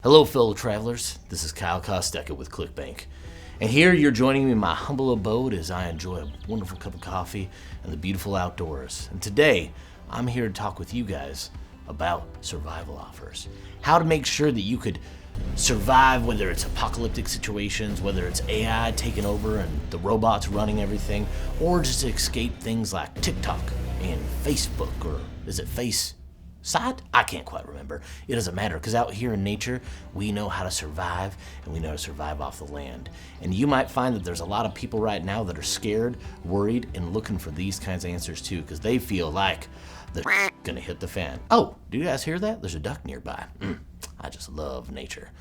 Hello fellow travelers, this is Kyle Kostecka with ClickBank. And here you're joining me in my humble abode as I enjoy a wonderful cup of coffee and the beautiful outdoors. And today, I'm here to talk with you guys about survival offers. How to make sure that you could survive, whether it's apocalyptic situations, whether it's AI taking over and the robots running everything, or just to escape things like TikTok and Facebook, or is it Side? I can't quite remember. It doesn't matter, because out here in nature, we know how to survive, and we know how to survive off the land. And you might find that there's a lot of people right now that are scared, worried, and looking for these kinds of answers too, because they feel like the gonna hit the fan. Oh, do you guys hear that? There's a duck nearby. I just love nature.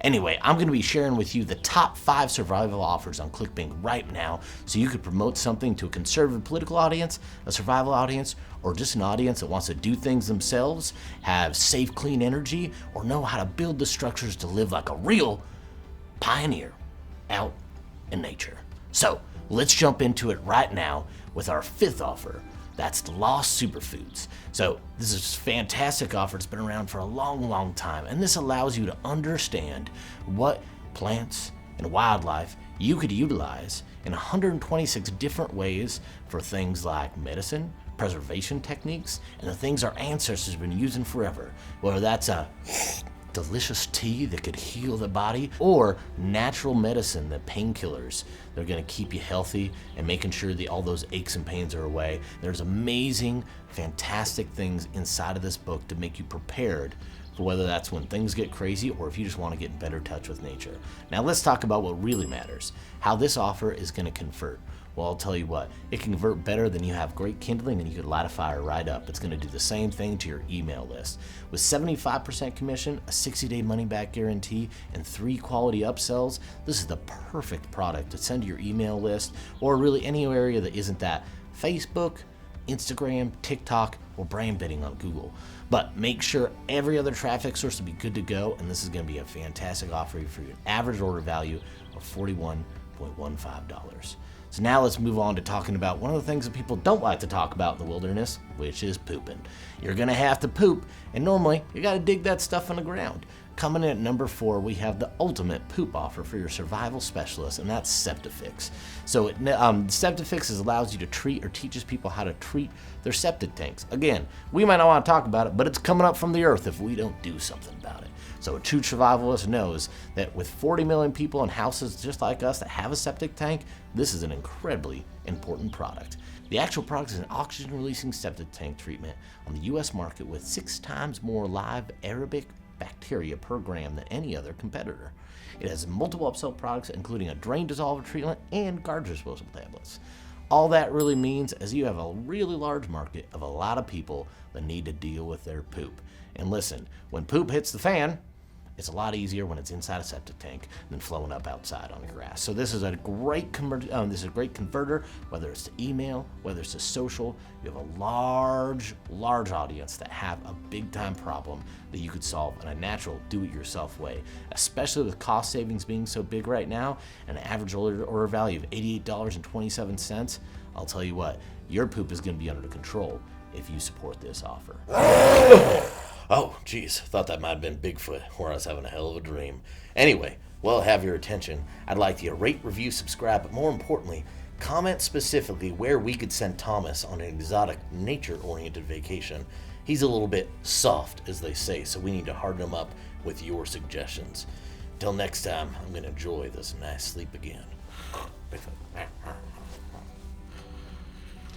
Anyway, I'm going to be sharing with you the top 5 survival offers on ClickBank right now, so you could promote something to a conservative political audience, a survival audience, or just an audience that wants to do things themselves, have safe, clean energy, or know how to build the structures to live like a real pioneer out in nature. So let's jump into it right now with our 5th offer. That's the Lost Superfoods. So this is a fantastic offer. It's been around for a long time, and this allows you to understand what plants and wildlife you could utilize in 126 different ways for things like medicine, preservation techniques, and the things our ancestors have been using forever. Whether that's a delicious tea that could heal the body, or natural medicine, the painkillers. They're going to keep you healthy and making sure that all those aches and pains are away. There's amazing, fantastic things inside of this book to make you prepared for whether that's when things get crazy or if you just want to get in better touch with nature. Now let's talk about what really matters, how this offer is going to convert. Well, I'll tell you what, it can convert better than you have great kindling and you could light a fire right up. It's going to do the same thing to your email list. With 75% commission, a 60-day money-back guarantee, and 3 quality upsells, this is the perfect product to send to your email list, or really any area that isn't that Facebook, Instagram, TikTok, or brand bidding on Google. But make sure every other traffic source will be good to go, and this is going to be a fantastic offer for you. An average order value of $41.15. So now let's move on to talking about one of the things that people don't like to talk about in the wilderness, which is pooping. You're gonna have to poop, and normally you gotta dig that stuff in the ground. Coming in at number 4, we have the ultimate poop offer for your survival specialist, and that's Septifix. So Septifix allows you to treat, or teaches people how to treat their septic tanks. Again, we might not want to talk about it, but it's coming up from the earth if we don't do something about it. So a true survivalist knows that with 40 million people in houses just like us that have a septic tank, this is an incredibly important product. The actual product is an oxygen-releasing septic tank treatment on the U.S. market with 6 times more live aerobic bacteria per gram than any other competitor. It has multiple upsell products, including a drain dissolver treatment and garbage disposal tablets. All that really means is you have a really large market of a lot of people that need to deal with their poop. And listen, when poop hits the fan, it's a lot easier when it's inside a septic tank than flowing up outside on the grass. So this is a great converter, whether it's to email, whether it's to social. You have a large audience that have a big time problem that you could solve in a natural do-it-yourself way, especially with cost savings being so big right now and an average order value of $88.27. I'll tell you what, your poop is going to be under control if you support this offer. Oh, geez, thought that might have been Bigfoot, or I was having a hell of a dream. Anyway, well, have your attention. I'd like you to rate, review, subscribe, but more importantly, comment specifically where we could send Thomas on an exotic, nature-oriented vacation. He's a little bit soft, as they say, so we need to harden him up with your suggestions. Till next time, I'm going to enjoy this nice sleep again. Bigfoot.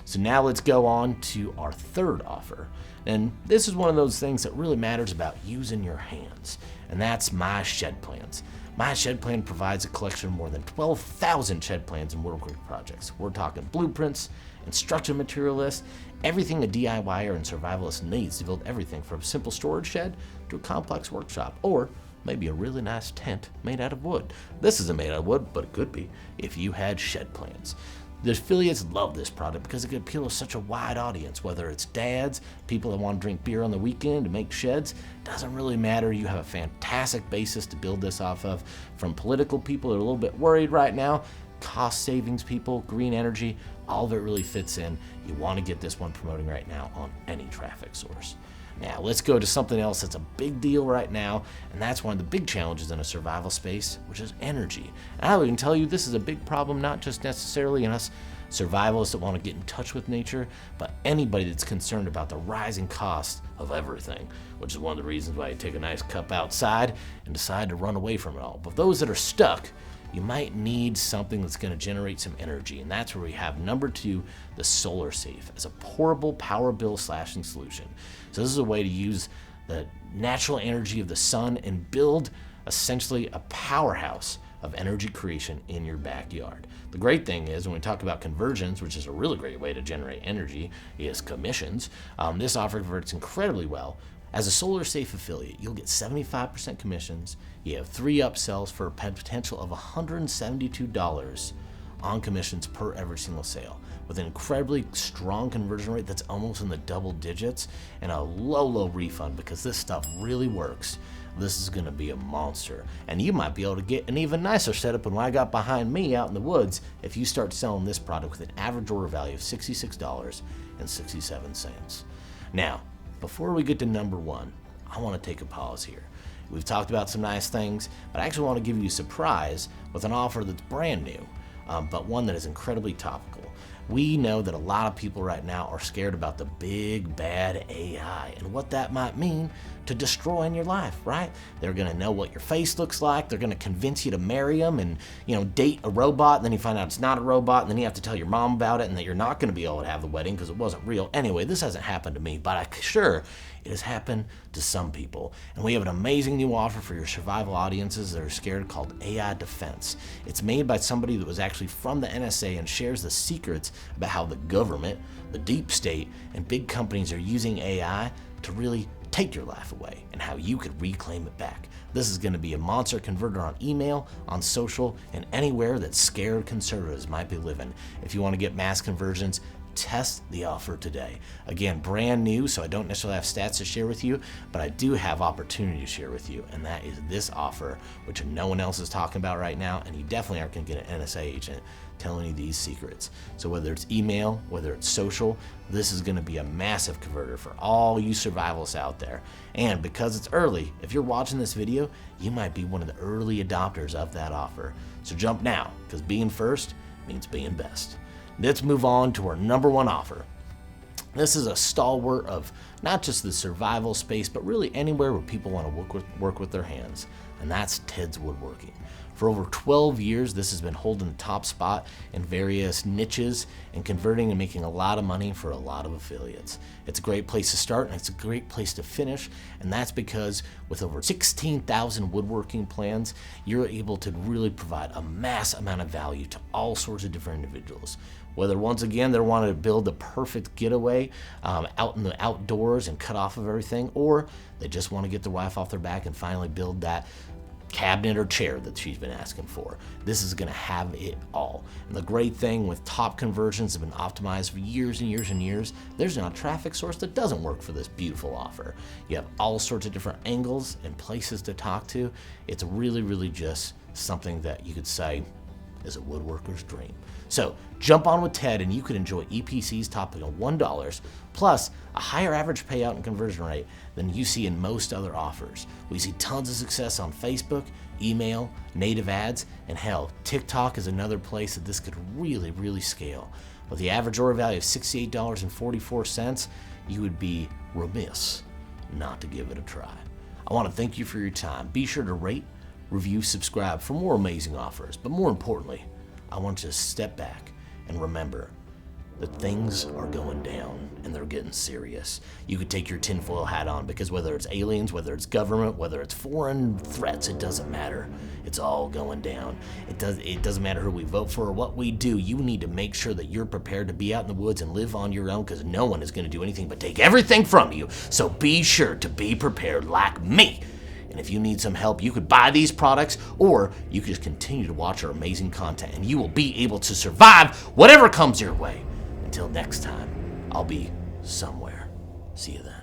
So now let's go on to our 3rd offer. And this is one of those things that really matters about using your hands, and that's My Shed Plans. My Shed Plan provides a collection of more than 12,000 shed plans and work projects. We're talking blueprints, instruction material lists, everything a DIYer and survivalist needs to build everything from a simple storage shed to a complex workshop, or maybe a really nice tent made out of wood. This isn't made out of wood, but it could be if you had shed plans. The affiliates love this product because it can appeal to such a wide audience, whether it's dads, people that want to drink beer on the weekend to make sheds. Doesn't really matter. You have a fantastic basis to build this off of. From political people that are a little bit worried right now, cost savings people, green energy, all of it really fits in. You want to get this one promoting right now on any traffic source. Now, let's go to something else that's a big deal right now, and that's one of the big challenges in a survival space, which is energy. And I can tell you this is a big problem, not just necessarily in us survivalists that want to get in touch with nature, but anybody that's concerned about the rising cost of everything, which is one of the reasons why you take a nice cup outside and decide to run away from it all. But those that are stuck, you might need something that's going to generate some energy, and that's where we have number 2, the Solar Safe, as a portable power bill slashing solution. So this is a way to use the natural energy of the sun and build essentially a powerhouse of energy creation in your backyard. The great thing is when we talk about conversions, which is a really great way to generate energy, is commissions. This offer converts incredibly well. As a Solar Safe affiliate, you'll get 75% commissions. You have 3 upsells for a potential of $172 on commissions per every single sale, with an incredibly strong conversion rate that's almost in the double digits, and a low refund because this stuff really works. This is going to be a monster, and you might be able to get an even nicer setup than what I got behind me out in the woods if you start selling this product with an average order value of $66.67. Now, before we get to number 1, I want to take a pause here. We've talked about some nice things, but I actually want to give you a surprise with an offer that's brand new, but one that is incredibly topical. We know that a lot of people right now are scared about the big bad AI and what that might mean to destroying your life, right? They're gonna know what your face looks like. They're gonna convince you to marry them and, date a robot, and then you find out it's not a robot, and then you have to tell your mom about it and that you're not gonna be able to have the wedding because it wasn't real. Anyway, this hasn't happened to me, but I'm sure it has happened to some people. And we have an amazing new offer for your survival audiences that are scared called AI Defense. It's made by somebody that was actually from the NSA and shares the secrets about how the government, the deep state, and big companies are using AI to really take your life away and how you could reclaim it back. This is going to be a monster converter on email, on social, and anywhere that scared conservatives might be living. If you want to get mass conversions, test the offer today. Again, brand new, so I don't necessarily have stats to share with you, but I do have opportunity to share with you, and that is this offer, which no one else is talking about right now, and you definitely aren't going to get an NSA agent telling you these secrets. So whether it's email, whether it's social, this is going to be a massive converter for all you survivalists out there. And because it's early, if you're watching this video, you might be one of the early adopters of that offer. So jump now, because being first means being best. Let's move on to our number 1 offer. This is a stalwart of not just the survival space, but really anywhere where people want to work with their hands, and that's Ted's Woodworking. For over 12 years, this has been holding the top spot in various niches and converting and making a lot of money for a lot of affiliates. It's a great place to start, and it's a great place to finish, and that's because with over 16,000 woodworking plans, you're able to really provide a mass amount of value to all sorts of different individuals. Whether, once again, they're wanting to build the perfect getaway out in the outdoors and cut off of everything, or they just want to get their wife off their back and finally build that cabinet or chair that she's been asking for. This is going to have it all. And the great thing with top conversions have been optimized for years and years and years, there's not a traffic source that doesn't work for this beautiful offer. You have all sorts of different angles and places to talk to. It's really just something that you could say is a woodworker's dream. So jump on with Ted and you could enjoy EPCs topping of $1 plus a higher average payout and conversion rate than you see in most other offers. We see tons of success on Facebook, email, native ads, and hell, TikTok is another place that this could really scale. With the average order value of $68.44, you would be remiss not to give it a try. I want to thank you for your time. Be sure to rate, review, subscribe for more amazing offers, but more importantly, I want you to step back and remember that things are going down and they're getting serious. You could take your tinfoil hat on because whether it's aliens, whether it's government, whether it's foreign threats, it doesn't matter. It's all going down. It doesn't matter who we vote for or what we do. You need to make sure that you're prepared to be out in the woods and live on your own because no one is going to do anything but take everything from you. So be sure to be prepared like me. And if you need some help, you could buy these products or you could just continue to watch our amazing content and you will be able to survive whatever comes your way. Until next time, I'll be somewhere. See you then.